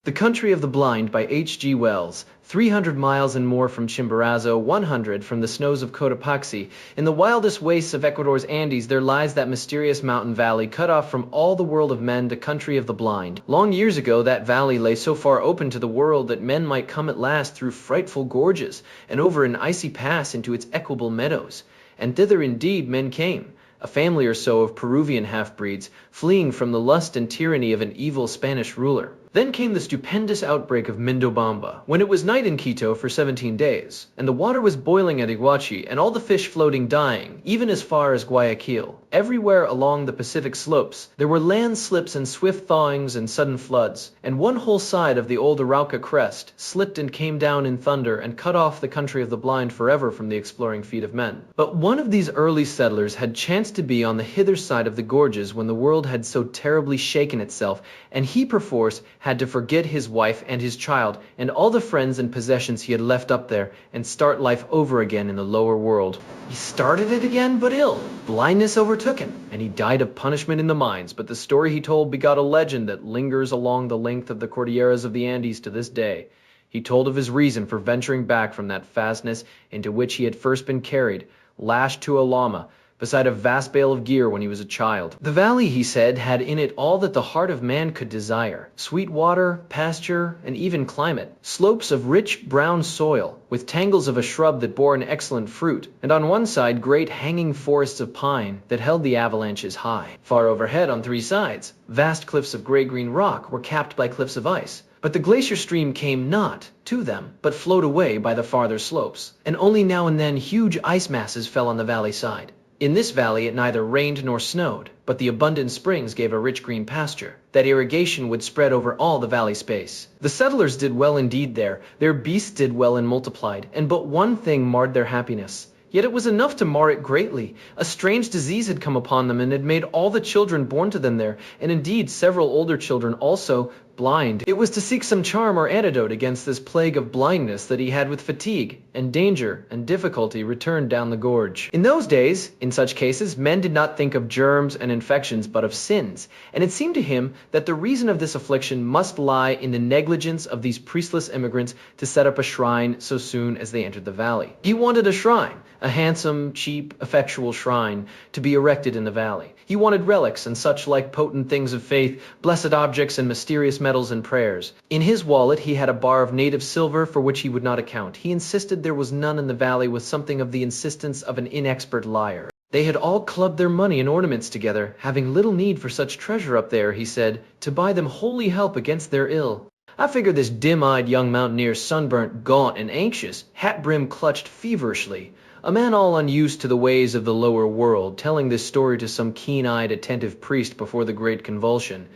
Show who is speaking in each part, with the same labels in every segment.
Speaker 1: The Country of the Blind by H.G. Wells. 300 miles and more from Chimborazo, 100 from the snows of Cotopaxi, in the wildest wastes of Ecuador's Andes, there lies that mysterious mountain valley cut off from all the world of men, the country of the blind. Long years ago, that valley lay so far open to the world that men might come at last through frightful gorges and over an icy pass into its equable meadows. And thither indeed men came, a family or so of Peruvian half-breeds, fleeing from the lust and tyranny of an evil Spanish ruler. Then came the stupendous outbreak of Mindobamba, when it was night in Quito for 17 days, and the water was boiling at Iguachi, and all the fish floating dying, even as far as Guayaquil. Everywhere along the Pacific slopes, there were landslips and swift thawings and sudden floods, and one whole side of the old Arauca crest slipped and came down in thunder and cut off the country of the blind forever from the exploring feet of men. But one of these early settlers had chanced to be on the hither side of the gorges when the world had so terribly shaken itself, and he perforce had to forget his wife and his child and all the friends and possessions he had left up there and start life over again in the lower world. He started it again, but ill. Blindness overtook him, and he died of punishment in the mines, but the story he told begot a legend that lingers along the length of the Cordilleras of the Andes to this day. He told of his reason for venturing back from that fastness into which he had first been carried, lashed to a llama, beside a vast bale of gear when he was a child. The valley, he said, had in it all that the heart of man could desire: sweet water, pasture, and even climate, slopes of rich brown soil, with tangles of a shrub that bore an excellent fruit, and on one side great hanging forests of pine that held the avalanches high. Far overhead on three sides, vast cliffs of gray-green rock were capped by cliffs of ice. But the glacier stream came not to them, but flowed away by the farther slopes, and only now and then huge ice masses fell on the valley side. In this valley it neither rained nor snowed, but the abundant springs gave a rich green pasture, that irrigation would spread over all the valley space. The settlers did well indeed there, their beasts did well and multiplied, and but one thing marred their happiness. Yet it was enough to mar it greatly. A strange disease had come upon them and had made all the children born to them there, and indeed several older children also, blind. It was to seek some charm or antidote against this plague of blindness that he had with fatigue and danger and difficulty returned down the gorge. In those days, in such cases, men did not think of germs and infections but of sins, and it seemed to him that the reason of this affliction must lie in the negligence of these priestless immigrants to set up a shrine so soon as they entered the valley. He wanted a shrine, a handsome, cheap, effectual shrine, to be erected in the valley. He wanted relics and such like potent things of faith, blessed objects and mysterious medals and prayers. In his wallet he had a bar of native silver for which he would not account. He insisted there was none in the valley, with something of the insistence of an inexpert liar. They had all clubbed their money and ornaments together, having little need for such treasure up there, he said, to buy them holy help against their ill. I figure this dim-eyed young mountaineer, sunburnt, gaunt, and anxious, hat-brim clutched feverishly, a man all unused to the ways of the lower world, telling this story to some keen-eyed, attentive priest before the great convulsion.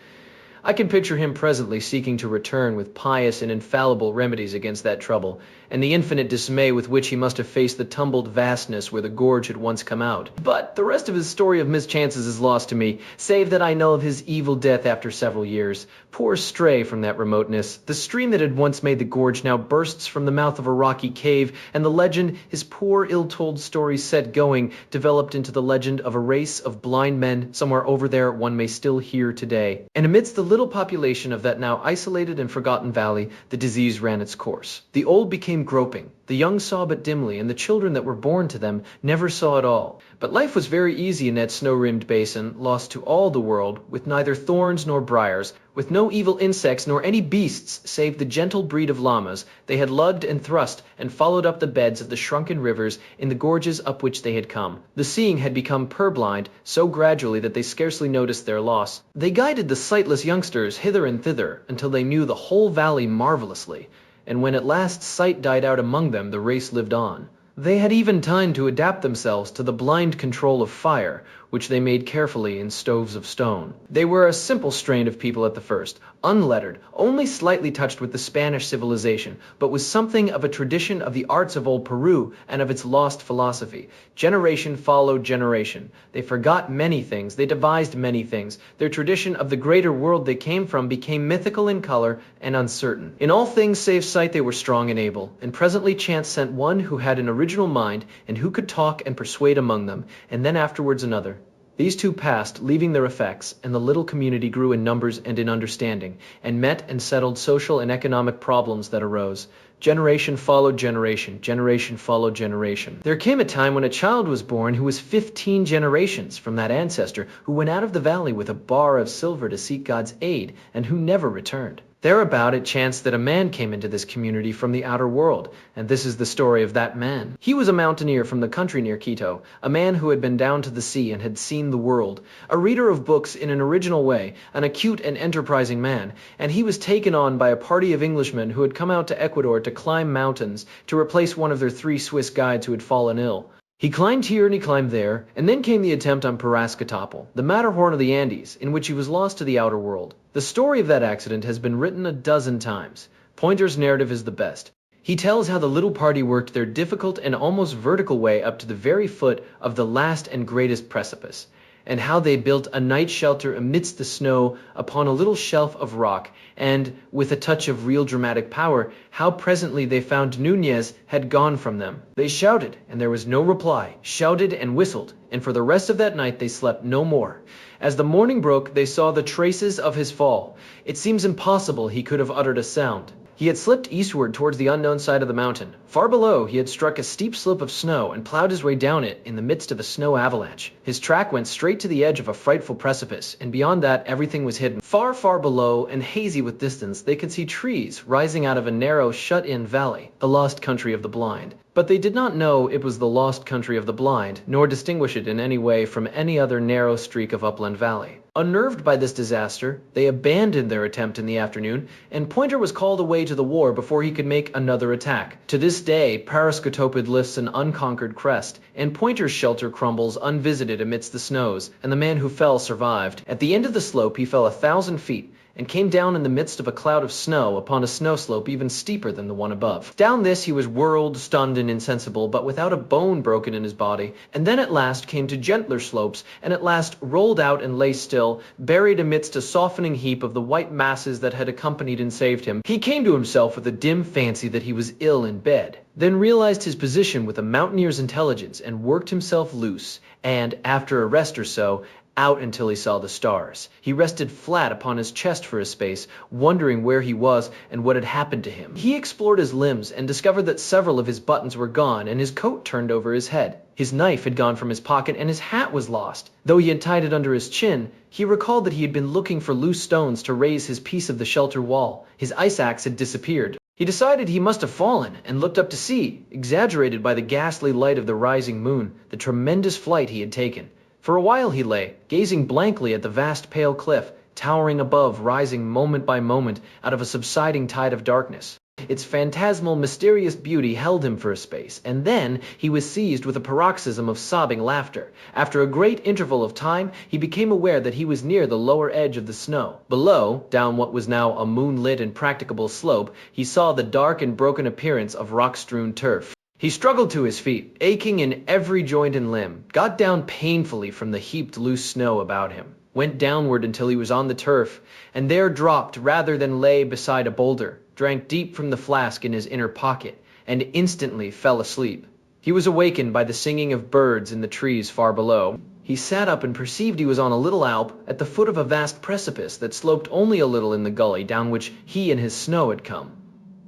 Speaker 1: I can picture him presently seeking to return with pious and infallible remedies against that trouble, and the infinite dismay with which he must have faced the tumbled vastness where the gorge had once come out. But the rest of his story of mischances is lost to me, save that I know of his evil death after several years. Poor stray from that remoteness. The stream that had once made the gorge now bursts from the mouth of a rocky cave, and the legend, his poor ill-told story set going, developed into the legend of a race of blind men somewhere over there one may still hear today. And amidst the little population of that now isolated and forgotten valley, the disease ran its course. The old became groping, the young saw but dimly, and the children that were born to them never saw at all. But life was very easy in that snow-rimmed basin, lost to all the world, with neither thorns nor briars, with no evil insects nor any beasts save the gentle breed of llamas. They had lugged and thrust and followed up the beds of the shrunken rivers in the gorges up which they had come. The seeing had become purblind so gradually that they scarcely noticed their loss. They guided the sightless youngsters hither and thither until they knew the whole valley marvelously, and when at last sight died out among them, the race lived on. They had even time to adapt themselves to the blind control of fire, which they made carefully in stoves of stone. They were a simple strain of people at the first, unlettered, only slightly touched with the Spanish civilization, but with something of a tradition of the arts of old Peru and of its lost philosophy. Generation followed generation. They forgot many things, they devised many things. Their tradition of the greater world they came from became mythical in color and uncertain. In all things save sight they were strong and able, and presently chance sent one who had an original mind and who could talk and persuade among them, and then afterwards another. These two passed, leaving their effects, and the little community grew in numbers and in understanding, and met and settled social and economic problems that arose. Generation followed generation, generation followed generation. There came a time when a child was born who was 15 generations from that ancestor who went out of the valley with a bar of silver to seek God's aid, and who never returned. Thereabout it chanced that a man came into this community from the outer world, and this is the story of that man. He was a mountaineer from the country near Quito, a man who had been down to the sea and had seen the world, a reader of books in an original way, an acute and enterprising man, and he was taken on by a party of Englishmen who had come out to Ecuador to climb mountains to replace one of their 3 Swiss guides who had fallen ill. He climbed here and he climbed there, and then came the attempt on Parascotopel, the Matterhorn of the Andes, in which he was lost to the outer world. The story of that accident has been written a dozen times. Pointer's narrative is the best. He tells how the little party worked their difficult and almost vertical way up to the very foot of the last and greatest precipice, and how they built a night shelter amidst the snow upon a little shelf of rock, and, with a touch of real dramatic power, how presently they found Nunez had gone from them. They shouted, and there was no reply, shouted and whistled, and for the rest of that night they slept no more. As the morning broke, they saw the traces of his fall. It seems impossible he could have uttered a sound. He had slipped eastward towards the unknown side of the mountain. Far below, he had struck a steep slope of snow and plowed his way down it in the midst of a snow avalanche. His track went straight to the edge of a frightful precipice, and beyond that everything was hidden. Far, far below, and hazy with distance, they could see trees rising out of a narrow, shut-in valley, the lost country of the blind. But they did not know it was the lost country of the blind, nor distinguish it in any way from any other narrow streak of upland valley. Unnerved by this disaster, they abandoned their attempt in the afternoon, and Pointer was called away to the war before he could make another attack. To this day, Parascotoped lifts an unconquered crest, and Pointer's shelter crumbles unvisited amidst the snows, and the man who fell survived. At the end of the slope he fell 1,000 feet, and came down in the midst of a cloud of snow upon a snow slope even steeper than the one above. Down this he was whirled, stunned, and insensible, but without a bone broken in his body, and then at last came to gentler slopes, and at last rolled out and lay still, buried amidst a softening heap of the white masses that had accompanied and saved him. He came to himself with a dim fancy that he was ill in bed, then realized his position with a mountaineer's intelligence, and worked himself loose, and, after a rest or so, out until he saw the stars. He rested flat upon his chest for a space, wondering where he was and what had happened to him. He explored his limbs and discovered that several of his buttons were gone and his coat turned over his head. His knife had gone from his pocket and his hat was lost. Though he had tied it under his chin, he recalled that he had been looking for loose stones to raise his piece of the shelter wall. His ice axe had disappeared. He decided he must have fallen and looked up to see, exaggerated by the ghastly light of the rising moon, the tremendous flight he had taken. For a while he lay, gazing blankly at the vast pale cliff, towering above, rising moment by moment out of a subsiding tide of darkness. Its phantasmal, mysterious beauty held him for a space, and then he was seized with a paroxysm of sobbing laughter. After a great interval of time, he became aware that he was near the lower edge of the snow. Below, down what was now a moonlit and practicable slope, he saw the dark and broken appearance of rock-strewn turf. He struggled to his feet, aching in every joint and limb, got down painfully from the heaped loose snow about him, went downward until he was on the turf, and there dropped rather than lay beside a boulder, drank deep from the flask in his inner pocket, and instantly fell asleep. He was awakened by the singing of birds in the trees far below. He sat up and perceived he was on a little alp at the foot of a vast precipice that sloped only a little in the gully down which he and his snow had come.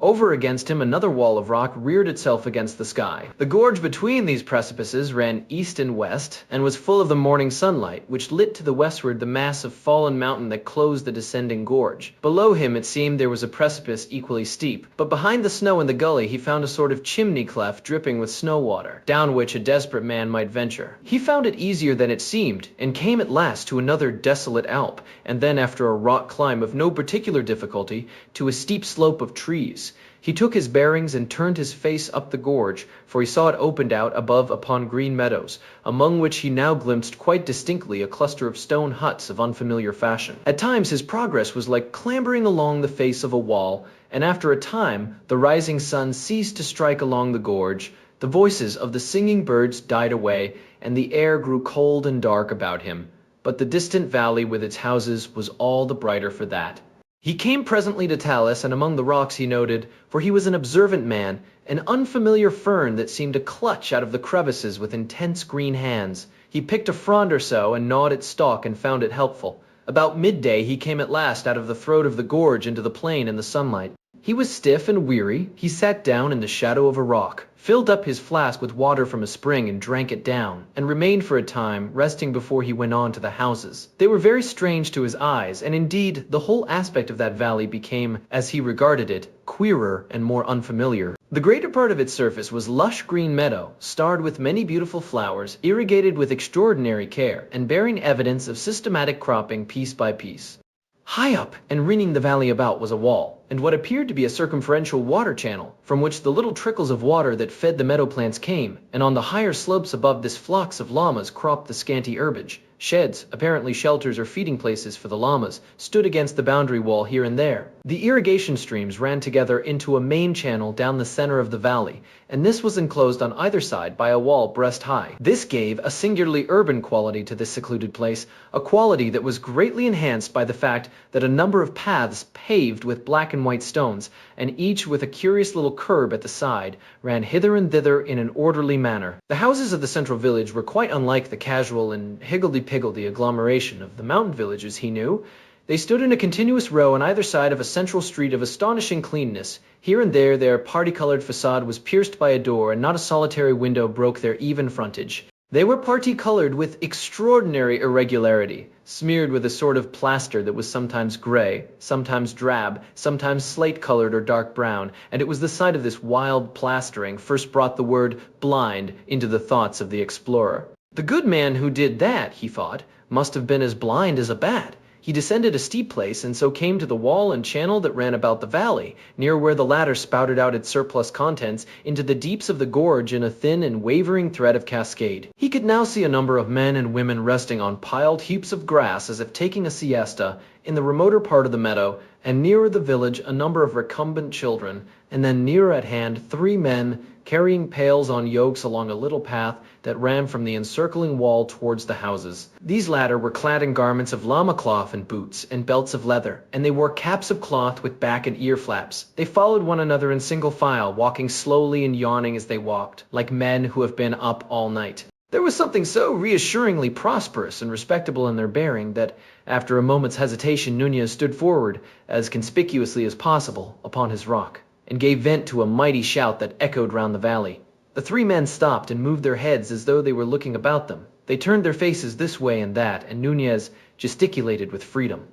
Speaker 1: Over against him another wall of rock reared itself against the sky. The gorge between these precipices ran east and west, and was full of the morning sunlight, which lit to the westward the mass of fallen mountain that closed the descending gorge. Below him it seemed there was a precipice equally steep, but behind the snow in the gully he found a sort of chimney cleft dripping with snow water, down which a desperate man might venture. He found it easier than it seemed, and came at last to another desolate alp, and then after a rock climb of no particular difficulty, to a steep slope of trees. He took his bearings and turned his face up the gorge, for he saw it opened out above upon green meadows, among which he now glimpsed quite distinctly a cluster of stone huts of unfamiliar fashion. At times his progress was like clambering along the face of a wall, and after a time the rising sun ceased to strike along the gorge, the voices of the singing birds died away, and the air grew cold and dark about him. But the distant valley with its houses was all the brighter for that. He came presently to talus, and among the rocks he noted, for he was an observant man, an unfamiliar fern that seemed to clutch out of the crevices with intense green hands. He picked a frond or so and gnawed its stalk and found it helpful. About midday he came at last out of the throat of the gorge into the plain in the sunlight. He was stiff and weary. He sat down in the shadow of a rock, filled up his flask with water from a spring and drank it down, and remained for a time, resting before he went on to the houses. They were very strange to his eyes, and indeed the whole aspect of that valley became, as he regarded it, queerer and more unfamiliar. The greater part of its surface was lush green meadow, starred with many beautiful flowers, irrigated with extraordinary care, and bearing evidence of systematic cropping piece by piece. High up and ringing the valley about was a wall, and what appeared to be a circumferential water channel, from which the little trickles of water that fed the meadow plants came, and on the higher slopes above this flocks of llamas cropped the scanty herbage. Sheds, apparently shelters or feeding places for the llamas, stood against the boundary wall here and there. The irrigation streams ran together into a main channel down the center of the valley, and this was enclosed on either side by a wall breast high. This gave a singularly urban quality to this secluded place, a quality that was greatly enhanced by the fact that a number of paths paved with black and white stones, and each with a curious little curb at the side, ran hither and thither in an orderly manner. The houses of the central village were quite unlike the casual and higgledy-piggledy agglomeration of the mountain villages he knew. They stood in a continuous row on either side of a central street of astonishing cleanness. Here and there their parti-colored facade was pierced by a door, and not a solitary window broke their even frontage. They were parti-colored with extraordinary irregularity, smeared with a sort of plaster that was sometimes gray, sometimes drab, sometimes slate-colored or dark brown, and it was the sight of this wild plastering first brought the word blind into the thoughts of the explorer. The good man who did that, he thought, must have been as blind as a bat. He descended a steep place and so came to the wall and channel that ran about the valley, near where the latter spouted out its surplus contents into the deeps of the gorge in a thin and wavering thread of cascade. He could now see a number of men and women resting on piled heaps of grass as if taking a siesta in the remoter part of the meadow, and nearer the village a number of recumbent children, and then nearer at hand 3 men carrying pails on yokes along a little path that ran from the encircling wall towards the houses. These latter were clad in garments of llama cloth and boots and belts of leather, and they wore caps of cloth with back and ear flaps. They followed one another in single file, walking slowly and yawning as they walked, like men who have been up all night. There was something so reassuringly prosperous and respectable in their bearing that, after a moment's hesitation, Nunez stood forward, as conspicuously as possible, upon his rock, and gave vent to a mighty shout that echoed round the valley. The 3 men stopped and moved their heads as though they were looking about them. They turned their faces this way and that, and Nunez gesticulated with freedom.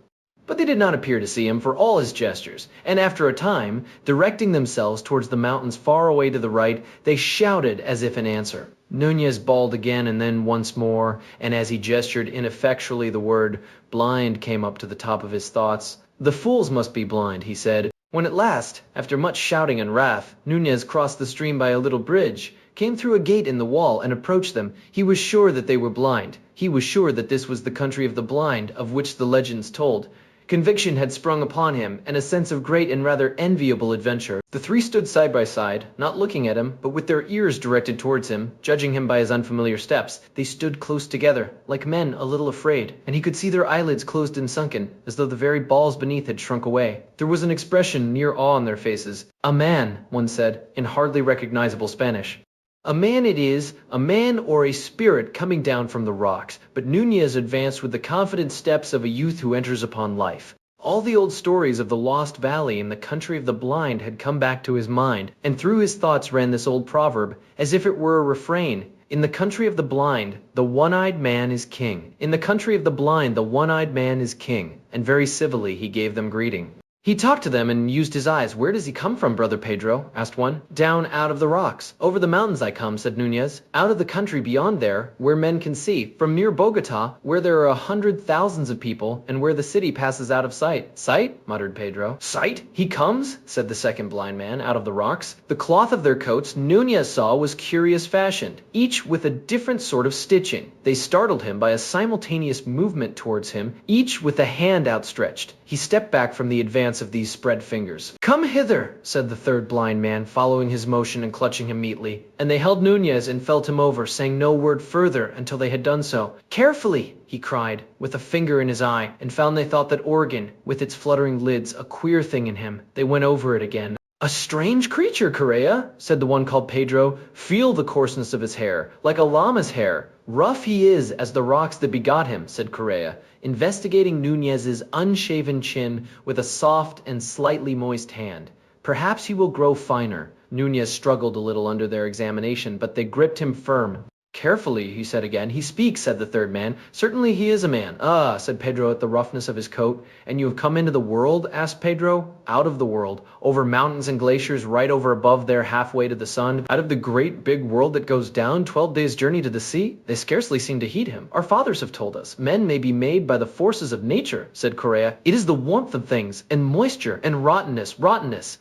Speaker 1: But they did not appear to see him for all his gestures, and after a time, directing themselves towards the mountains far away to the right, they shouted as if in answer. Nunez bawled again and then once more, and as he gestured ineffectually the word blind came up to the top of his thoughts. The fools must be blind, he said. When at last, after much shouting and wrath, Nunez crossed the stream by a little bridge, came through a gate in the wall and approached them, he was sure that they were blind. He was sure that this was the country of the blind, of which the legends told. Conviction had sprung upon him, and a sense of great and rather enviable adventure. The 3 stood side by side, not looking at him, but with their ears directed towards him, judging him by his unfamiliar steps. They stood close together, like men a little afraid, and he could see their eyelids closed and sunken, as though the very balls beneath had shrunk away. There was an expression near awe in their faces. "A man," one said, in hardly recognizable Spanish. "A man it is, a man or a spirit coming down from the rocks," but Nunez advanced with the confident steps of a youth who enters upon life. All the old stories of the lost valley and the country of the blind had come back to his mind, and through his thoughts ran this old proverb, as if it were a refrain. In the country of the blind, the one-eyed man is king. In the country of the blind, the one-eyed man is king. And very civilly he gave them greeting. He talked to them and used his eyes. "Where does he come from, Brother Pedro?" asked one. "Down out of the rocks. Over the mountains I come," said Nunez. "Out of the country beyond there, where men can see. From near Bogota, where there are 100,000 of people, and where the city passes out of sight." "Sight?" muttered Pedro. "Sight? He comes?" said the second blind man, out of the rocks. The cloth of their coats Nunez saw was curious fashioned, each with a different sort of stitching. They startled him by a simultaneous movement towards him, each with a hand outstretched. He stepped back from the advance of these spread fingers. "Come hither," said the third blind man, following his motion and clutching him neatly. And they held Nunez and felt him over, saying no word further until they had done so. "Carefully," he cried, with a finger in his eye, and found they thought that organ, with its fluttering lids, a queer thing in him. They went over it again. "A strange creature, Correa," said the one called Pedro. "Feel the coarseness of his hair, like a llama's hair. Rough he is as the rocks that begot him, said Correa, investigating Nunez's unshaven chin with a soft and slightly moist hand. Perhaps he will grow finer. Nunez struggled a little under their examination, but they gripped him firm. Carefully, he said again. He speaks, said the third man. Certainly he is a man. Ah, said Pedro at the roughness of his coat. And you have come into the world? Asked Pedro. Out of the world. Over mountains and glaciers, right over above there, halfway to the sun. Out of the great big world that goes down, 12 days' journey to the sea? They scarcely seem to heed him. Our fathers have told us, men may be made by the forces of nature, said Correa. It is the warmth of things, and moisture, and rottenness.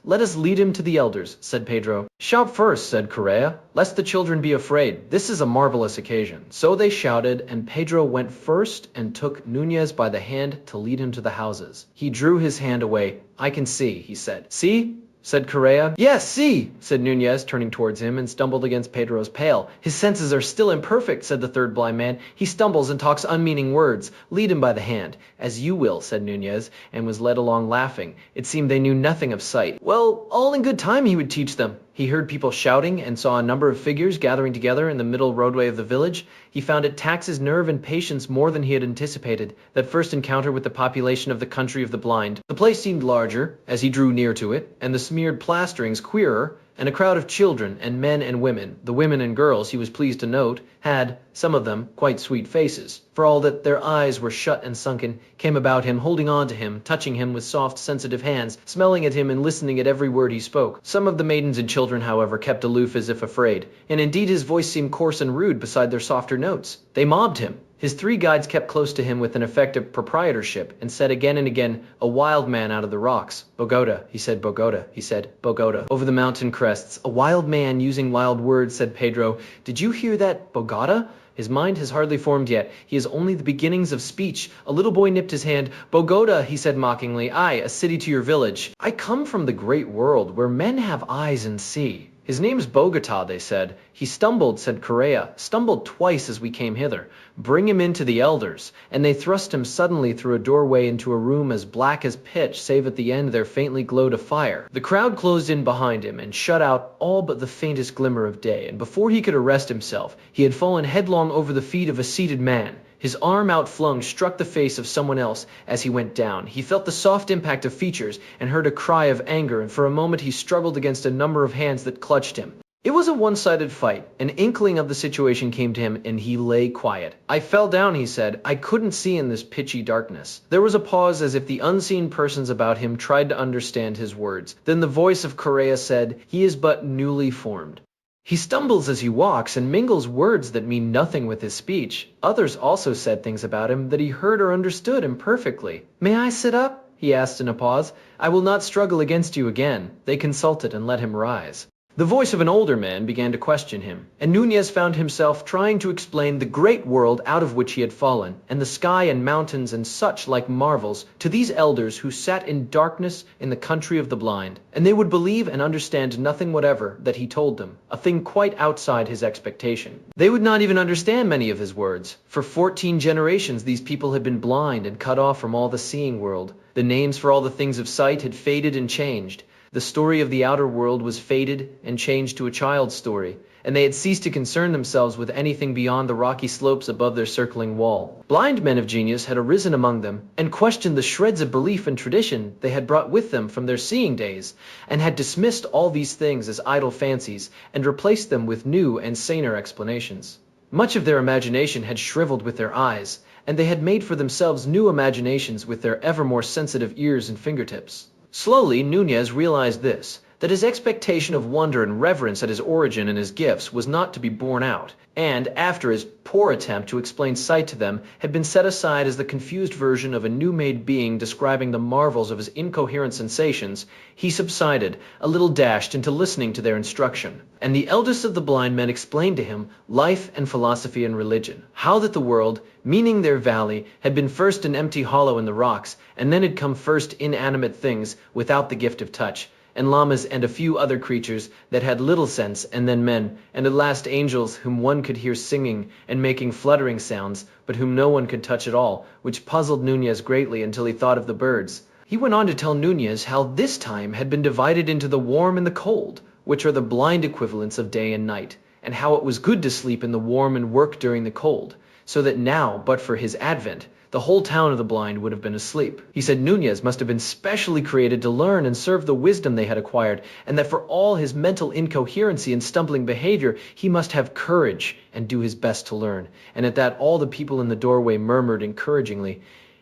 Speaker 1: Let us lead him to the elders, said Pedro. Shout first, said Correa, lest the children be afraid. This is a marvelous occasion. So they shouted, and Pedro went first and took Nunez by the hand to lead him to the houses. He drew his hand away. I can see, he said. See? Said Correa. Yes, see, said Nunez, turning towards him, and stumbled against Pedro's pail. His senses are still imperfect, said the third blind man. He stumbles and talks unmeaning words. Lead him by the hand. As you will, said Nunez, and was led along laughing. It seemed they knew nothing of sight. Well, all in good time he would teach them. He heard people shouting and saw a number of figures gathering together in the middle roadway of the village. He found it tax his nerve and patience more than he had anticipated, that first encounter with the population of the country of the blind. The place seemed larger as he drew near to it, and the smeared plasterings queerer, and a crowd of children and men and women, the women and girls, he was pleased to note, had, some of them, quite sweet faces, for all that their eyes were shut and sunken, came about him, holding on to him, touching him with soft, sensitive hands, smelling at him and listening at every word he spoke. Some of the maidens and children, however, kept aloof as if afraid, and indeed his voice seemed coarse and rude beside their softer notes. They mobbed him. His three guides kept close to him with an effect of proprietorship, and said again and again, a wild man out of the rocks. Bogota, he said, Bogota, he said, Bogota. Over the mountain crests, a wild man using wild words, said Pedro. Did you hear that, Bogota? His mind has hardly formed yet. He has only the beginnings of speech. A little boy nipped his hand. Bogota, he said mockingly, aye, a city to your village. I come from the great world, where men have eyes and see. His name's Bogota, they said. He stumbled, said Correa, stumbled twice as we came hither. Bring him in to the elders. And they thrust him suddenly through a doorway into a room as black as pitch, save at the end there faintly glowed a fire. The crowd closed in behind him and shut out all but the faintest glimmer of day, and before he could arrest himself, he had fallen headlong over the feet of a seated man. His arm outflung struck the face of someone else as he went down. He felt the soft impact of features and heard a cry of anger, and for a moment he struggled against a number of hands that clutched him. It was a one-sided fight. An inkling of the situation came to him, and he lay quiet. I fell down, he said. I couldn't see in this pitchy darkness. There was a pause as if the unseen persons about him tried to understand his words. Then the voice of Correa said, he is but newly formed. He stumbles as he walks and mingles words that mean nothing with his speech. Others also said things about him that he heard or understood imperfectly. May I sit up? He asked in a pause. I will not struggle against you again. They consulted and let him rise. The voice of an older man began to question him, and Nunez found himself trying to explain the great world out of which he had fallen, and the sky and mountains and such like marvels, to these elders who sat in darkness in the country of the blind, and they would believe and understand nothing whatever that he told them, a thing quite outside his expectation. They would not even understand many of his words. For 14 generations these people had been blind and cut off from all the seeing world. The names for all the things of sight had faded and changed. The story of the outer world was faded and changed to a child's story, and they had ceased to concern themselves with anything beyond the rocky slopes above their circling wall. Blind men of genius had arisen among them, and questioned the shreds of belief and tradition they had brought with them from their seeing days, and had dismissed all these things as idle fancies, and replaced them with new and saner explanations. Much of their imagination had shriveled with their eyes, and they had made for themselves new imaginations with their ever more sensitive ears and fingertips. Slowly, Nunez realized this, that his expectation of wonder and reverence at his origin and his gifts was not to be borne out, and, after his poor attempt to explain sight to them, had been set aside as the confused version of a new-made being describing the marvels of his incoherent sensations, he subsided, a little dashed, into listening to their instruction. And the eldest of the blind men explained to him life and philosophy and religion, how that the world, meaning their valley, had been first an empty hollow in the rocks, and then had come first inanimate things without the gift of touch, and llamas and a few other creatures that had little sense, and then men, and at last angels whom one could hear singing and making fluttering sounds, but whom no one could touch at all, which puzzled Nunez greatly until he thought of the birds. He went on to tell Nunez how this time had been divided into the warm and the cold, which are the blind equivalents of day and night, and how it was good to sleep in the warm and work during the cold, so that now, but for his advent, the whole town of the blind would have been asleep. He said Nunez must have been specially created to learn and serve the wisdom they had acquired, and that for all his mental incoherency and stumbling behavior, he must have courage and do his best to learn. And at that, all the people in the doorway murmured encouragingly.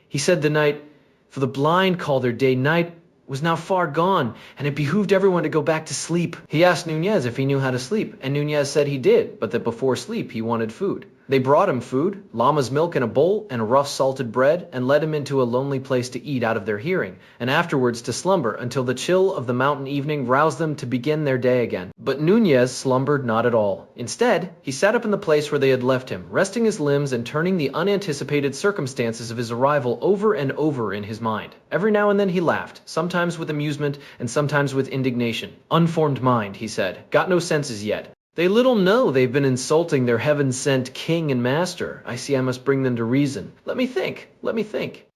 Speaker 1: He said the night, for the blind call their day night, was now far gone, and it behooved everyone to go back to sleep. He asked Nunez if he knew how to sleep, and Nunez said he did, but that before sleep he wanted food. They brought him food, llama's milk in a bowl, and rough salted bread, and led him into a lonely place to eat out of their hearing, and afterwards to slumber until the chill of the mountain evening roused them to begin their day again. But Nunez slumbered not at all. Instead, he sat up in the place where they had left him, resting his limbs and turning the unanticipated circumstances of his arrival over and over in his mind. Every now and then he laughed, sometimes with amusement and sometimes with indignation. Unformed mind, he said, got no senses yet. They little know they've been insulting their heaven-sent king and master. I see I must bring them to reason. Let me think.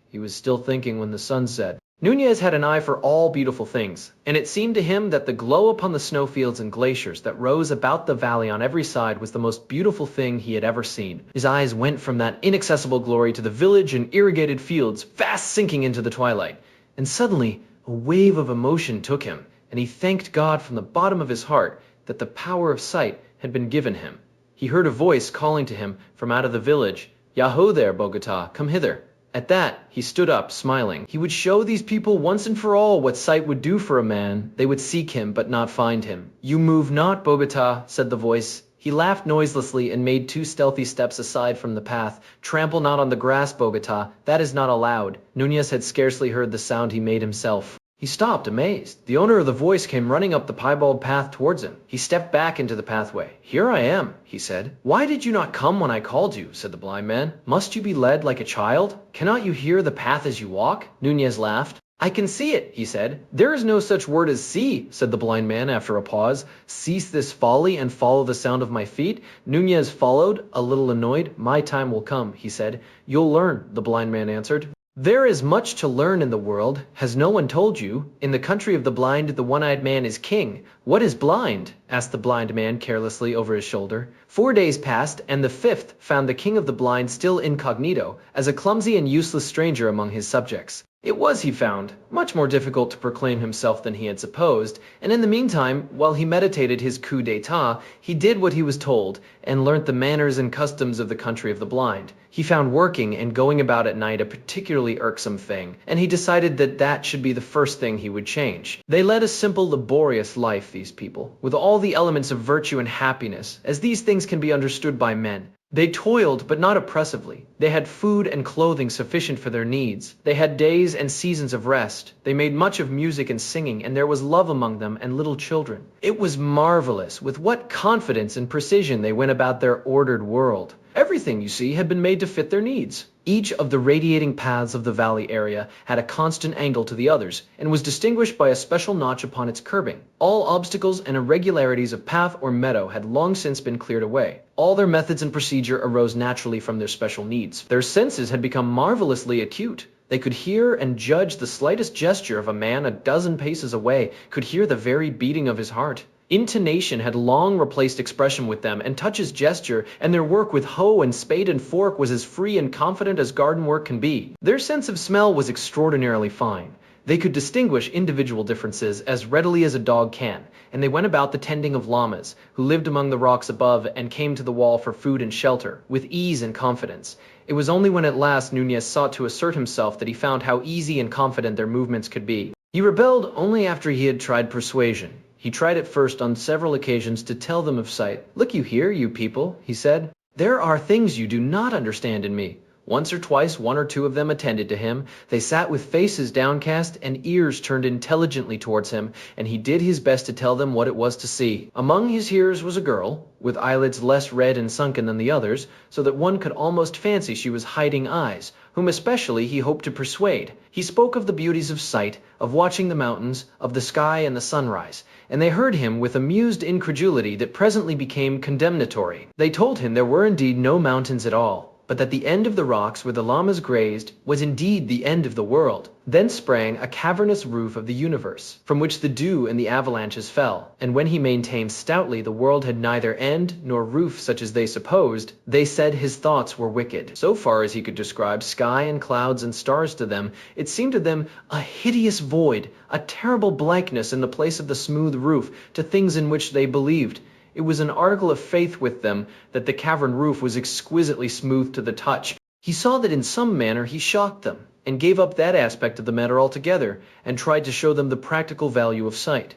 Speaker 1: He was still thinking when the sun set. Nunez had an eye for all beautiful things, and it seemed to him that the glow upon the snowfields and glaciers that rose about the valley on every side was the most beautiful thing he had ever seen. His eyes went from that inaccessible glory to the village and irrigated fields, fast sinking into the twilight. And suddenly, a wave of emotion took him, and he thanked God from the bottom of his heart that the power of sight had been given him. He heard a voice calling to him from out of the village, "Yahoo there, Bogota, come hither." At that, he stood up, smiling. He would show these people once and for all what sight would do for a man. They would seek him, but not find him. "You move not, Bogota," said the voice. He laughed noiselessly and made 2 stealthy steps aside from the path. "Trample not on the grass, Bogota. That is not allowed." Nunez had scarcely heard the sound he made himself. He stopped, amazed. The owner of the voice came running up the piebald path towards him. He stepped back into the pathway. "Here I am," he said. "Why did you not come when I called you?" said the blind man. "Must you be led like a child? Cannot you hear the path as you walk?" Nunez laughed. "I can see it," he said. "There is no such word as see," said the blind man after a pause. "Cease this folly and follow the sound of my feet." Nunez followed, a little annoyed. "My time will come," he said. "You'll learn," the blind man answered. "There is much to learn in the world. Has no one told you? In the country of the blind, the one-eyed man is king." "What is blind?" asked the blind man carelessly over his shoulder. 4 days passed, and the 5th found the king of the blind still incognito, as a clumsy and useless stranger among his subjects. It was, he found, much more difficult to proclaim himself than he had supposed, and in the meantime, while he meditated his coup d'etat, he did what he was told, and learnt the manners and customs of the country of the blind. He found working and going about at night a particularly irksome thing, and he decided that that should be the first thing he would change. They led a simple, laborious life, these people, with all the elements of virtue and happiness, as these things can be understood by men. They toiled, but not oppressively. They had food and clothing sufficient for their needs. They had days and seasons of rest. They made much of music and singing, and there was love among them and little children. It was marvelous with what confidence and precision they went about their ordered world. Everything, you see, had been made to fit their needs. Each of the radiating paths of the valley area had a constant angle to the others, and was distinguished by a special notch upon its curbing. All obstacles and irregularities of path or meadow had long since been cleared away. All their methods and procedure arose naturally from their special needs. Their senses had become marvelously acute. They could hear and judge the slightest gesture of a man a dozen paces away, could hear the very beating of his heart. Intonation had long replaced expression with them, and touch's gesture, and their work with hoe and spade and fork was as free and confident as garden work can be. Their sense of smell was extraordinarily fine. They could distinguish individual differences as readily as a dog can, and they went about the tending of llamas, who lived among the rocks above and came to the wall for food and shelter, with ease and confidence. It was only when at last Nunez sought to assert himself that he found how easy and confident their movements could be. He rebelled only after he had tried persuasion. He tried at first on several occasions to tell them of sight. "Look you here, you people," he said. "There are things you do not understand in me." Once or twice 1 or 2 of them attended to him. They sat with faces downcast and ears turned intelligently towards him, and he did his best to tell them what it was to see. Among his hearers was a girl, with eyelids less red and sunken than the others, so that one could almost fancy she was hiding eyes, whom especially he hoped to persuade. He spoke of the beauties of sight, of watching the mountains, of the sky and the sunrise, and they heard him with amused incredulity that presently became condemnatory. They told him there were indeed no mountains at all. but that the end of the rocks where the llamas grazed was indeed the end of the world. Then sprang a cavernous roof of the universe, from which the dew and the avalanches fell. And when he maintained stoutly the world had neither end nor roof such as they supposed, they said his thoughts were wicked. So far as he could describe sky and clouds and stars to them, it seemed to them a hideous void, a terrible blankness in the place of the smooth roof to things in which they believed. It was an article of faith with them that the cavern roof was exquisitely smooth to the touch. He saw that in some manner he shocked them, and gave up that aspect of the matter altogether, and tried to show them the practical value of sight.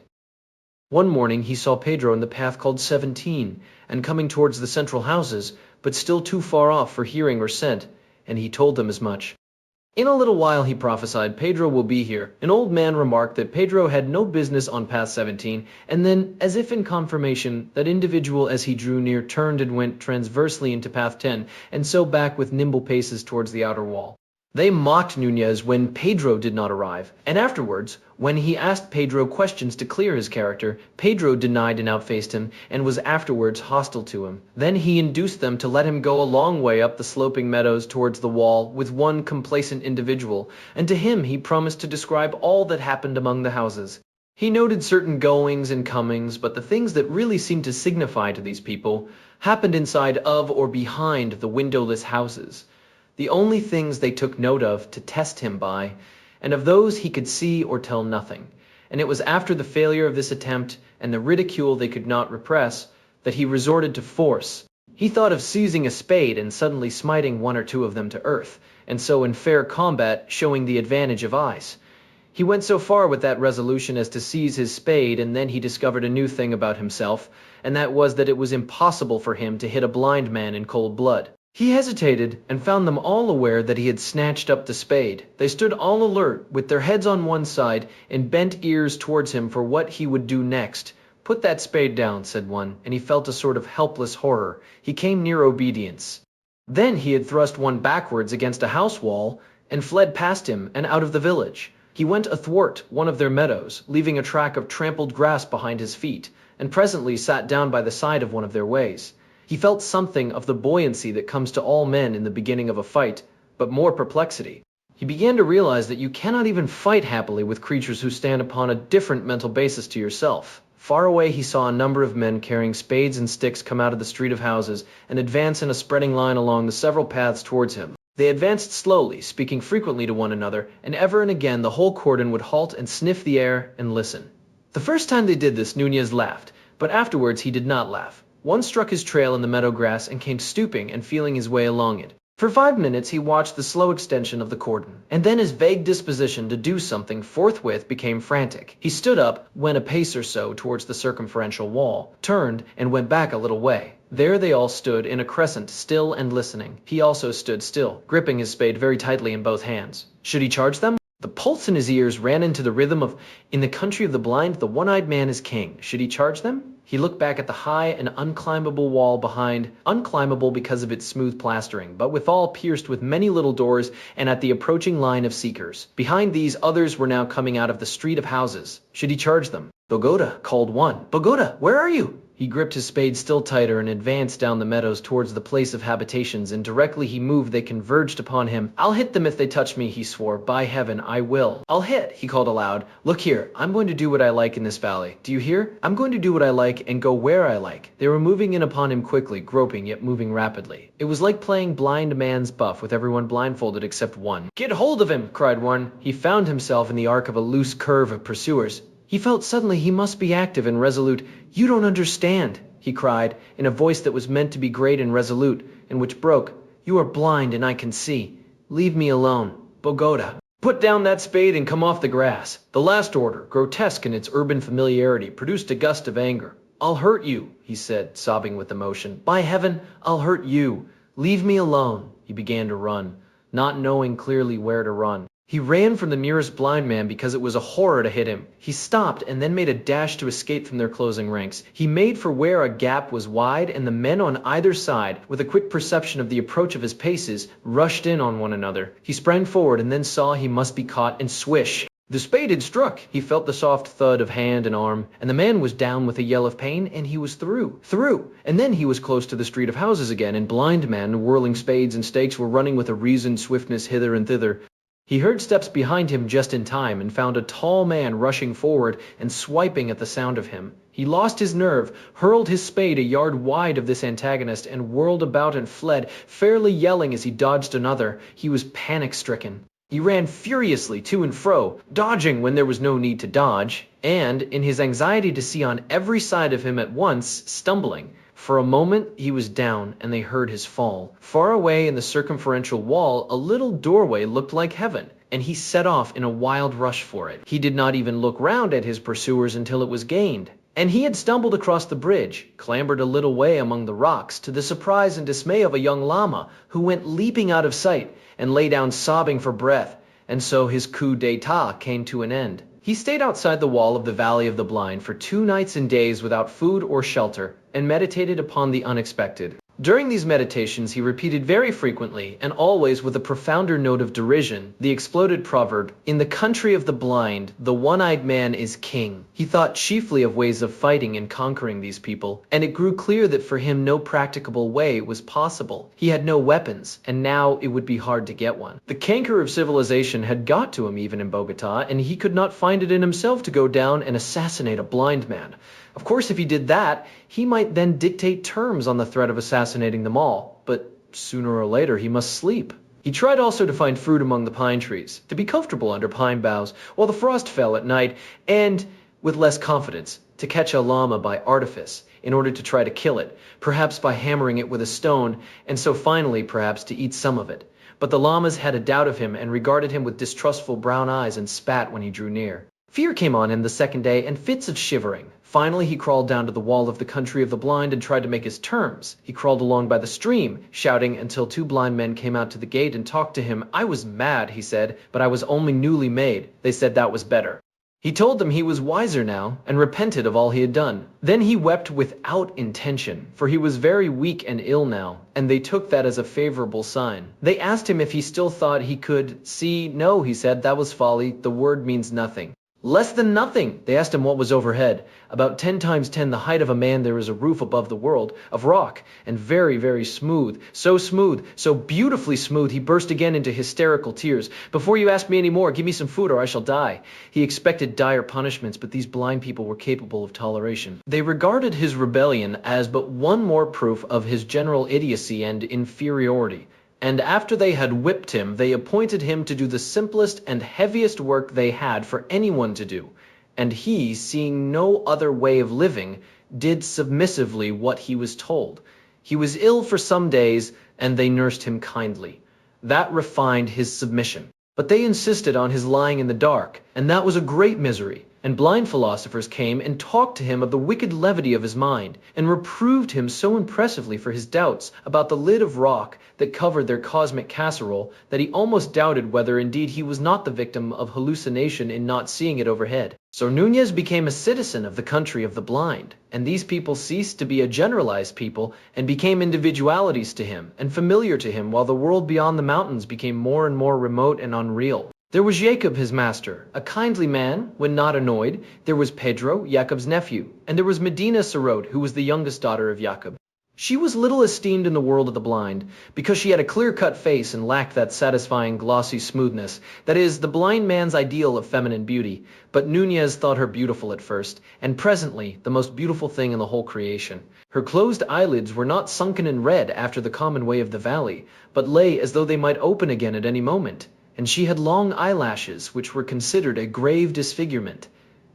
Speaker 1: One morning he saw Pedro in the path called 17, and coming towards the central houses, but still too far off for hearing or scent, and he told them as much. In a little while, he prophesied, Pedro will be here. An old man remarked that Pedro had no business on path 17, and then, as if in confirmation, that individual as he drew near turned and went transversely into path 10, and so back with nimble paces towards the outer wall. They mocked Nunez when Pedro did not arrive, and afterwards, when he asked Pedro questions to clear his character, Pedro denied and outfaced him, and was afterwards hostile to him. Then he induced them to let him go a long way up the sloping meadows towards the wall with one complacent individual, and to him he promised to describe all that happened among the houses. He noted certain goings and comings, but the things that really seemed to signify to these people happened inside of or behind the windowless houses. The only things they took note of to test him by, and of those he could see or tell nothing. And it was after the failure of this attempt and the ridicule they could not repress that he resorted to force. He thought of seizing a spade and suddenly smiting one or two of them to earth, and so in fair combat showing the advantage of eyes. He went so far with that resolution as to seize his spade, and then he discovered a new thing about himself, and that was that it was impossible for him to hit a blind man in cold blood. He hesitated, and found them all aware that he had snatched up the spade. They stood all alert, with their heads on one side, and bent ears towards him for what he would do next. "Put that spade down," said one, and he felt a sort of helpless horror. He came near obedience. Then he had thrust one backwards against a house wall, and fled past him and out of the village. He went athwart one of their meadows, leaving a track of trampled grass behind his feet, and presently sat down by the side of one of their ways. He felt something of the buoyancy that comes to all men in the beginning of a fight, but more perplexity. He began to realize that you cannot even fight happily with creatures who stand upon a different mental basis to yourself. Far away he saw a number of men carrying spades and sticks come out of the street of houses and advance in a spreading line along the several paths towards him. They advanced slowly, speaking frequently to one another, and ever and again the whole cordon would halt and sniff the air and listen. The first time they did this, Nunez laughed, but afterwards he did not laugh. One struck his trail in the meadow grass and came stooping and feeling his way along it. For 5 minutes he watched the slow extension of the cordon, and then his vague disposition to do something forthwith became frantic. He stood up, went a pace or so towards the circumferential wall, turned, and went back a little way. There they all stood in a crescent, still and listening. He also stood still, gripping his spade very tightly in both hands. Should he charge them? The pulse in his ears ran into the rhythm of, "In the country of the blind, the one-eyed man is king." Should he charge them? He looked back at the high and unclimbable wall behind, unclimbable because of its smooth plastering, but withal pierced with many little doors, and at the approaching line of seekers. Behind these, others were now coming out of the street of houses. Should he charge them? "Bogota," called one. "Bogota, where are you?" He gripped his spade still tighter and advanced down the meadows towards the place of habitations, and directly he moved they converged upon him. "I'll hit them if they touch me," he swore. "By heaven, I will. I'll hit," he called aloud. "Look here, I'm going to do what I like in this valley. Do you hear? I'm going to do what I like and go where I like." They were moving in upon him quickly, groping yet moving rapidly. It was like playing blind man's buff with everyone blindfolded except one. "Get hold of him!" cried one. He found himself in the arc of a loose curve of pursuers. He felt suddenly he must be active and resolute. "You don't understand," he cried, in a voice that was meant to be great and resolute, and which broke. "You are blind and I can see. Leave me alone. Bogota. Put down that spade and come off the grass." The last order, grotesque in its urban familiarity, produced a gust of anger. "I'll hurt you," he said, sobbing with emotion. "By heaven, I'll hurt you. Leave me alone." He began to run, not knowing clearly where to run. He ran from the nearest blind man because it was a horror to hit him. He stopped and then made a dash to escape from their closing ranks. He made for where a gap was wide, and the men on either side, with a quick perception of the approach of his paces, rushed in on one another. He sprang forward and then saw he must be caught, and swish! The spade had struck. He felt the soft thud of hand and arm, and the man was down with a yell of pain, and he was through. Through! And then he was close to the street of houses again, and blind men, whirling spades and stakes, were running with a reasoned swiftness hither and thither. He heard steps behind him just in time, and found a tall man rushing forward and swiping at the sound of him. He lost his nerve, hurled his spade a yard wide of this antagonist, and whirled about and fled, fairly yelling as he dodged another. He was panic-stricken. He ran furiously to and fro, dodging when there was no need to dodge, and, in his anxiety to see on every side of him at once, stumbling. For a moment he was down, and they heard his fall. Far away in the circumferential wall, a little doorway looked like heaven, and he set off in a wild rush for it. He did not even look round at his pursuers until it was gained. And he had stumbled across the bridge, clambered a little way among the rocks, to the surprise and dismay of a young llama, who went leaping out of sight, and lay down sobbing for breath, and so his coup d'etat came to an end. He stayed outside the wall of the Valley of the Blind for 2 nights and days without food or shelter, and meditated upon the unexpected. During these meditations he repeated very frequently, and always with a profounder note of derision, the exploded proverb, "In the country of the blind, the one-eyed man is king." He thought chiefly of ways of fighting and conquering these people, and it grew clear that for him no practicable way was possible. He had no weapons, and now it would be hard to get one. The canker of civilization had got to him even in Bogota, and he could not find it in himself to go down and assassinate a blind man. Of course, if he did that, he might then dictate terms on the threat of assassinating them all, but sooner or later he must sleep. He tried also to find fruit among the pine trees, to be comfortable under pine boughs while the frost fell at night, and, with less confidence, to catch a llama by artifice, in order to try to kill it, perhaps by hammering it with a stone, and so finally, perhaps, to eat some of it. But the llamas had a doubt of him and regarded him with distrustful brown eyes and spat when he drew near. Fear came on him the second day, and fits of shivering. Finally he crawled down to the wall of the country of the blind and tried to make his terms. He crawled along by the stream, shouting until 2 blind men came out to the gate and talked to him. "I was mad," he said, "but I was only newly made." They said that was better. He told them he was wiser now, and repented of all he had done. Then he wept without intention, for he was very weak and ill now, and they took that as a favorable sign. They asked him if he still thought he could see. "No," he said, "that was folly. The word means nothing." Less than nothing! They asked him what was overhead. About 10 times 10 the height of a man there is a roof above the world, of rock, and very, very smooth. So beautifully smooth, he burst again into hysterical tears. "Before you ask me any more, give me some food or I shall die." He expected dire punishments, but these blind people were capable of toleration. They regarded his rebellion as but one more proof of his general idiocy and inferiority. And after they had whipped him, they appointed him to do the simplest and heaviest work they had for anyone to do. And he, seeing no other way of living, did submissively what he was told. He was ill for some days, and they nursed him kindly. That refined his submission. But they insisted on his lying in the dark, and that was a great misery. And blind philosophers came and talked to him of the wicked levity of his mind, and reproved him so impressively for his doubts about the lid of rock that covered their cosmic casserole, that he almost doubted whether indeed he was not the victim of hallucination in not seeing it overhead. So Nunez became a citizen of the country of the blind, and these people ceased to be a generalized people and became individualities to him and familiar to him, while the world beyond the mountains became more and more remote and unreal. There was Jacob, his master, a kindly man, when not annoyed. There was Pedro, Jacob's nephew, and there was Medina Sarot, who was the youngest daughter of Jacob. She was little esteemed in the world of the blind, because she had a clear-cut face and lacked that satisfying glossy smoothness, that is, the blind man's ideal of feminine beauty. But Nunez thought her beautiful at first, and presently the most beautiful thing in the whole creation. Her closed eyelids were not sunken in red after the common way of the valley, but lay as though they might open again at any moment. And she had long eyelashes, which were considered a grave disfigurement,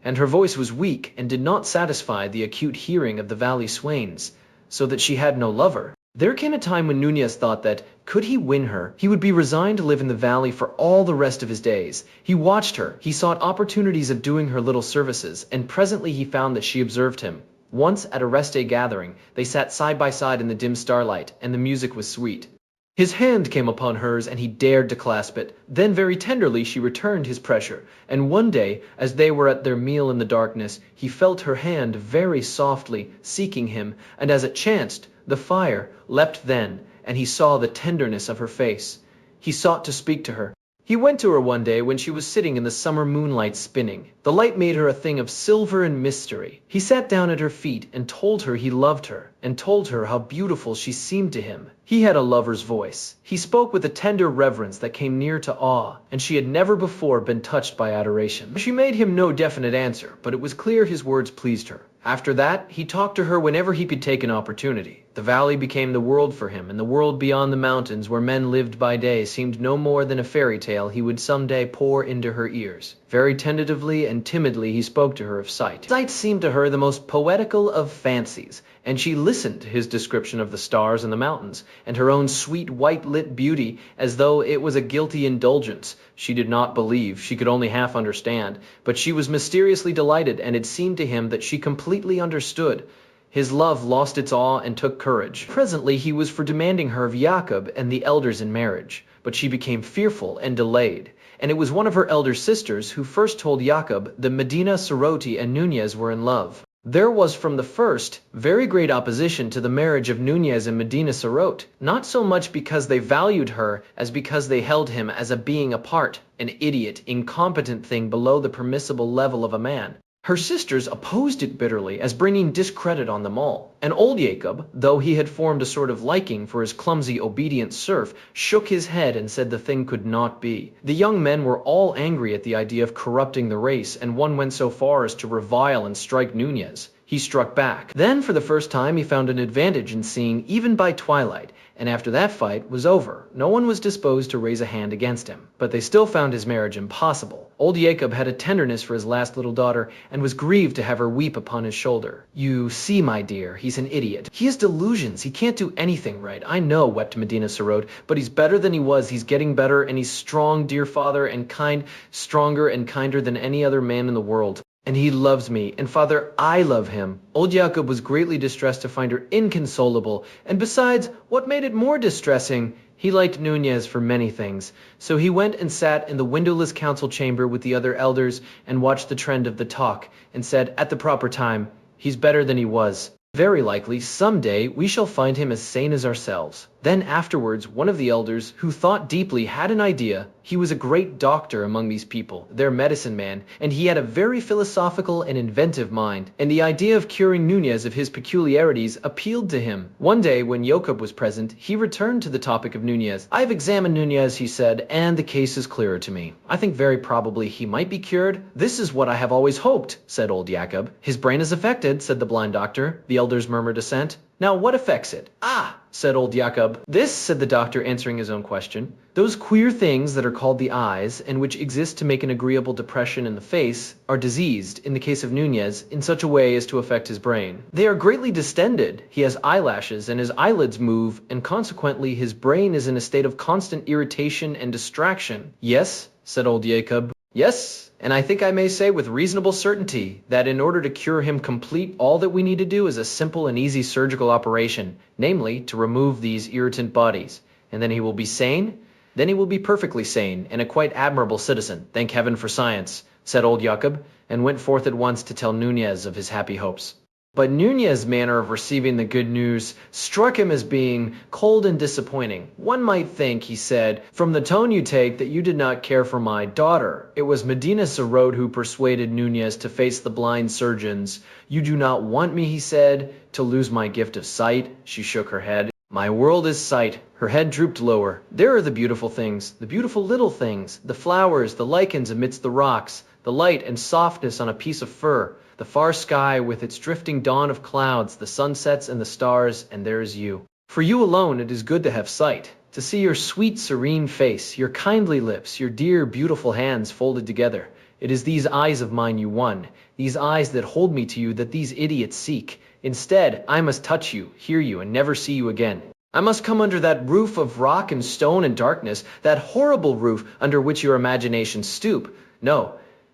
Speaker 1: and her voice was weak and did not satisfy the acute hearing of the valley swains, so that she had no lover. There came a time when Nunez thought that, could he win her, he would be resigned to live in the valley for all the rest of his days. He watched her, he sought opportunities of doing her little services, and presently he found that she observed him. Once at a rest day gathering, they sat side by side in the dim starlight, and the music was sweet. His hand came upon hers, and he dared to clasp it. Then very tenderly she returned his pressure, and one day, as they were at their meal in the darkness, he felt her hand very softly seeking him, and as it chanced, the fire leapt then, and he saw the tenderness of her face. He sought to speak to her. He went to her one day when she was sitting in the summer moonlight spinning. The light made her a thing of silver and mystery. He sat down at her feet and told her he loved her, and told her how beautiful she seemed to him. He had a lover's voice. He spoke with a tender reverence that came near to awe, and she had never before been touched by adoration. She made him no definite answer, but it was clear his words pleased her. After that, he talked to her whenever he could take an opportunity. The valley became the world for him, and the world beyond the mountains where men lived by day seemed no more than a fairy tale he would someday pour into her ears. Very tentatively and timidly he spoke to her of sight. Sight seemed to her the most poetical of fancies, and she listened to his description of the stars and the mountains, and her own sweet white-lit beauty as though it was a guilty indulgence. She did not believe, she could only half understand, but she was mysteriously delighted, and it seemed to him that she completely understood. His love lost its awe and took courage. Presently he was for demanding her of Jacob and the elders in marriage, but she became fearful and delayed. And it was one of her elder sisters who first told Jacob that Medina Sarote and Nunez were in love. There was from the first very great opposition to the marriage of Nunez and Medina Sarote, not so much because they valued her as because they held him as a being apart, an idiot, incompetent thing below the permissible level of a man. Her sisters opposed it bitterly as bringing discredit on them all, and old Jacob, though he had formed a sort of liking for his clumsy, obedient serf, shook his head and said the thing could not be. The young men were all angry at the idea of corrupting the race, and one went so far as to revile and strike Nunez. He struck back. Then, for the first time, he found an advantage in seeing even by twilight, and after that fight was over, no one was disposed to raise a hand against him. But they still found his marriage impossible. Old Jacob had a tenderness for his last little daughter, and was grieved to have her weep upon his shoulder. "You see, my dear, he's an idiot. He has delusions. He can't do anything right. I know," wept Medina Sarote, "but he's better than he was. He's getting better, and he's strong, dear father, and kind, stronger and kinder than any other man in the world. And he loves me, and father, I love him." Old Jacob was greatly distressed to find her inconsolable, and besides, what made it more distressing, he liked Nunez for many things. So he went and sat in the windowless council chamber with the other elders and watched the trend of the talk, and said, at the proper time, "He's better than he was. Very likely, some day, we shall find him as sane as ourselves." Then afterwards, one of the elders, who thought deeply, had an idea. He was a great doctor among these people, their medicine man, and he had a very philosophical and inventive mind, and the idea of curing Nunez of his peculiarities appealed to him. One day, when Jacob was present, he returned to the topic of Nunez. "I have examined Nunez," he said, "and the case is clearer to me. I think very probably he might be cured." "This is what I have always hoped," said old Jacob. "His brain is affected," said the blind doctor. The elders murmured assent. "Now what affects it?" "Ah," said old Jacob. "This," said the doctor, answering his own question. "Those queer things that are called the eyes, and which exist to make an agreeable depression in the face, are diseased, in the case of Nunez, in such a way as to affect his brain. They are greatly distended. He has eyelashes, and his eyelids move, and consequently his brain is in a state of constant irritation and distraction." "Yes," said old Jacob. "Yes, and I think I may say with reasonable certainty that in order to cure him complete, all that we need to do is a simple and easy surgical operation, namely, to remove these irritant bodies. And then he will be sane? Then he will be perfectly sane, and a quite admirable citizen. Thank heaven for science," said old Jacob, and went forth at once to tell Nunez of his happy hopes. But Nunez's manner of receiving the good news struck him as being cold and disappointing. "One might think," he said, "from the tone you take, that you did not care for my daughter. It was Medina Sarote who persuaded Nunez to face the blind surgeons. You do not want me," he said, "to lose my gift of sight." She shook her head. "My world is sight." Her head drooped lower. "There are the beautiful things, the beautiful little things, the flowers, the lichens amidst the rocks, the light and softness on a piece of fur, the far sky with its drifting dawn of clouds, the sunsets and the stars, and there is you. For you alone it is good to have sight, to see your sweet, serene face, your kindly lips, your dear, beautiful hands folded together. It is these eyes of mine you won, these eyes that hold me to you that these idiots seek. Instead, I must touch you, hear you, and never see you again. I must come under that roof of rock and stone and darkness, that horrible roof under which your imaginations stoop. No,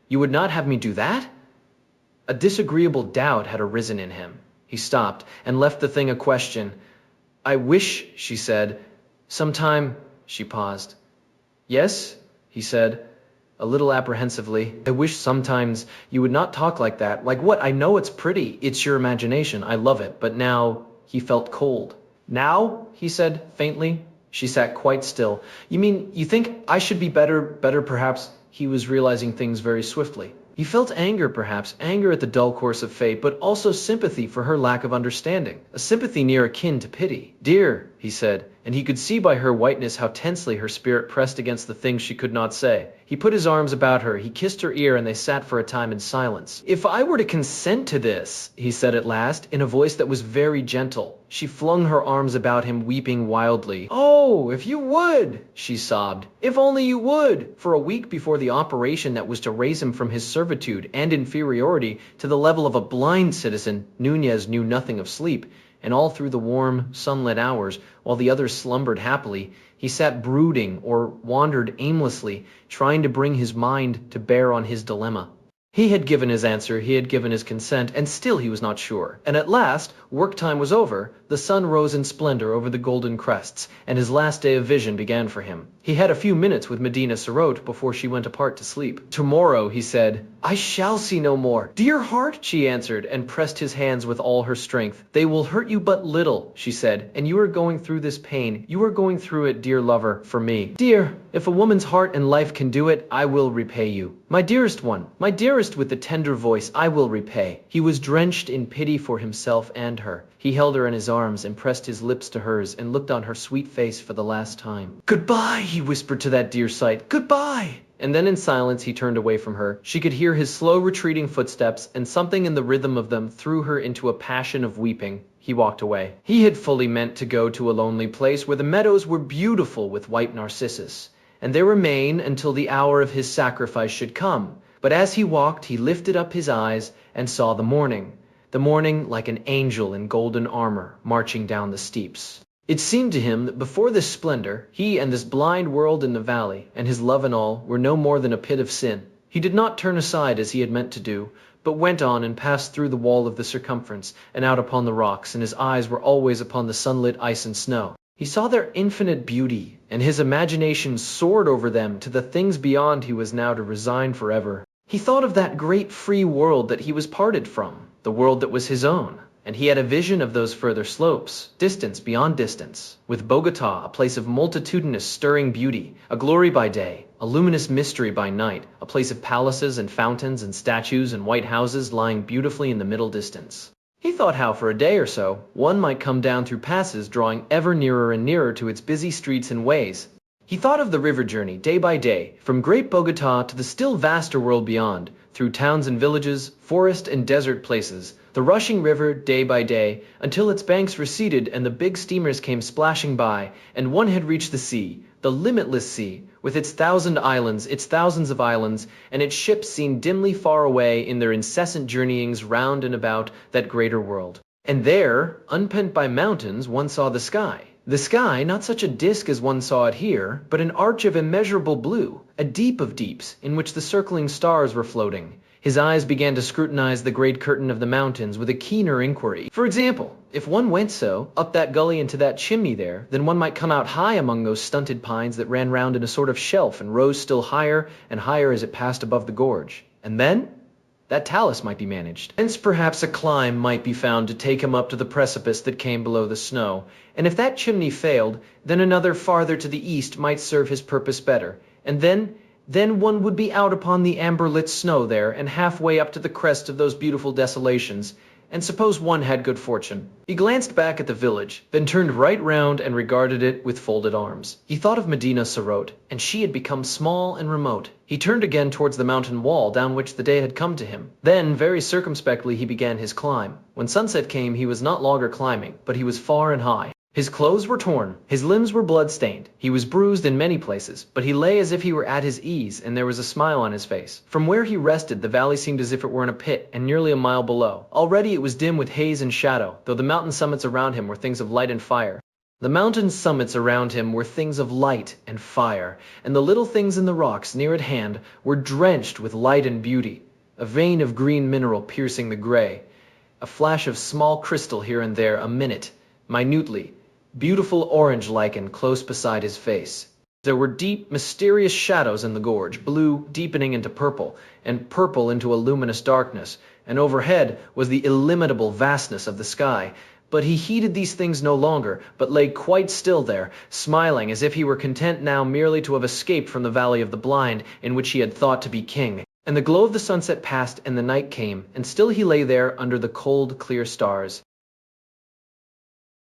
Speaker 1: you would not have me do that?" A disagreeable doubt had arisen in him. He stopped, and left the thing a question. "I wish," she said, "sometime—" She paused. "Yes," he said, a little apprehensively. "I wish sometimes you would not talk like that." "Like what? I know it's pretty. It's your imagination. I love it. But now—" He felt cold. "Now?" he said faintly. She sat quite still. You mean, you think I should be better perhaps? He was realizing things very swiftly. He felt anger perhaps, anger at the dull course of fate, but also sympathy for her lack of understanding, a sympathy near akin to pity. "Dear," he said, and he could see by her whiteness how tensely her spirit pressed against the things she could not say. He put his arms about her, he kissed her ear, and they sat for a time in silence. "If I were to consent to this," he said at last, in a voice that was very gentle. She flung her arms about him, weeping wildly. "Oh, if you would!" she sobbed. "If only you would!" For a week before the operation that was to raise him from his servitude and inferiority to the level of a blind citizen, Nunez knew nothing of sleep, and all through the warm, sunlit hours, while the others slumbered happily, he sat brooding or wandered aimlessly, trying to bring his mind to bear on his dilemma. He had given his answer, he had given his consent, and still he was not sure. And at last, work time was over, the sun rose in splendor over the golden crests, and his last day of vision began for him. He had a few minutes with Medina Sarote before she went apart to sleep. "Tomorrow," he said, "I shall see no more." "Dear heart," she answered, and pressed his hands with all her strength. "They will hurt you but little," she said, "and you are going through this pain. You are going through it, dear lover, for me. Dear, if a woman's heart and life can do it, I will repay you. My dearest one, my dearest," with the tender voice, "I will repay." He was drenched in pity for himself and her. He held her in his arms and pressed his lips to hers and looked on her sweet face for the last time. "Goodbye," he whispered to that dear sight. "Goodbye." And then in silence he turned away from her. She could hear his slow retreating footsteps, and something in the rhythm of them threw her into a passion of weeping. He walked away. He had fully meant to go to a lonely place where the meadows were beautiful with white narcissus, and there remain until the hour of his sacrifice should come. But as he walked, he lifted up his eyes and saw the morning like an angel in golden armor marching down the steeps. It seemed to him that before this splendor, he and this blind world in the valley, and his love and all, were no more than a pit of sin. He did not turn aside as he had meant to do, but went on and passed through the wall of the circumference and out upon the rocks, and his eyes were always upon the sunlit ice and snow. He saw their infinite beauty, and his imagination soared over them to the things beyond he was now to resign forever. He thought of that great free world that he was parted from, the world that was his own, and he had a vision of those further slopes, distance beyond distance, with Bogota, a place of multitudinous stirring beauty, a glory by day, a luminous mystery by night, a place of palaces and fountains and statues and white houses lying beautifully in the middle distance. He thought how for a day or so, one might come down through passes drawing ever nearer and nearer to its busy streets and ways. He thought of the river journey, day by day, from great Bogota to the still vaster world beyond, through towns and villages, forest and desert places, the rushing river day by day, until its banks receded and the big steamers came splashing by, and one had reached the sea, the limitless sea, with its thousands of islands, and its ships seen dimly far away in their incessant journeyings round and about that greater world. And there, unpent by mountains, one saw the sky. The sky, not such a disk as one saw it here, but an arch of immeasurable blue, a deep of deeps, in which the circling stars were floating. His eyes began to scrutinize the great curtain of the mountains with a keener inquiry. For example, if one went so, up that gully into that chimney there, then one might come out high among those stunted pines that ran round in a sort of shelf and rose still higher and higher as it passed above the gorge. And then that talus might be managed. Hence perhaps a climb might be found to take him up to the precipice that came below the snow, and if that chimney failed, then another farther to the east might serve his purpose better, and then one would be out upon the amber-lit snow there, and halfway up to the crest of those beautiful desolations, and suppose one had good fortune. He glanced back at the village, then turned right round and regarded it with folded arms. He thought of Medina Sarote, and she had become small and remote. He turned again towards the mountain wall down which the day had come to him. Then, very circumspectly, he began his climb. When sunset came, he was not longer climbing, but he was far and high. His clothes were torn, his limbs were blood-stained, he was bruised in many places, but he lay as if he were at his ease, and there was a smile on his face. From where he rested, the valley seemed as if it were in a pit, and nearly a mile below. Already it was dim with haze and shadow, though the mountain summits around him were things of light and fire. The mountain summits around him were things of light and fire, and the little things in the rocks near at hand were drenched with light and beauty. A vein of green mineral piercing the gray, a flash of small crystal here and there a minute, minutely, beautiful orange lichen close beside his face. There were deep, mysterious shadows in the gorge, blue deepening into purple, and purple into a luminous darkness, and overhead was the illimitable vastness of the sky, But he heeded these things no longer, but lay quite still there, smiling as if he were content now merely to have escaped from the Valley of the Blind, in which he had thought to be king. And the glow of the sunset passed, and the night came, and still he lay there under the cold, clear stars.